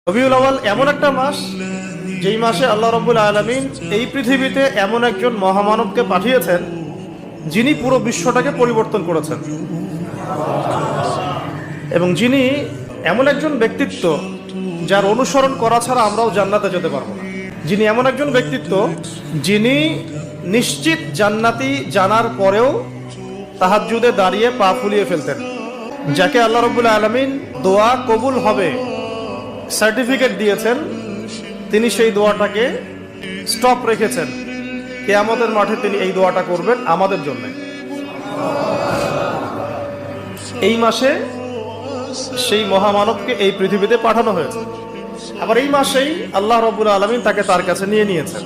রবিউল আউয়াল এমন একটা মাস যেই মাসে আল্লাহ রাব্বুল আলামিন এই পৃথিবীতে এমন একজন মহামানবকে পাঠিয়েছেন যিনি পুরো বিশ্বটাকে পরিবর্তন করেছেন, এবং যিনি এমন একজন ব্যক্তিত্ব যার অনুসরণ করা ছাড়া আমরাও জান্নাতে যেতে পারবো না। যিনি এমন একজন ব্যক্তিত্ব যিনি নিশ্চিত জান্নাতি জানার পরেও তাহাজ্জুদে দাঁড়িয়ে পা ফুলিয়ে ফেলতেন, যাকে আল্লাহ রাব্বুল আলামিন দোয়া কবুল হবে সার্টিফিকেট দিয়েছেন, তিনি সেই দোয়াটাকে স্টপ রেখেছেন। কিয়ামতের মাঠে তিনি এই দোয়াটা করবেন আমাদের জন্য। এই মাসে সেই মহামানবকে এই পৃথিবীতে পাঠানো হয়েছে, আবার এই মাসেই আল্লাহ রাব্বুল আলামিন তাকে তার কাছে নিয়ে নিয়েছেন।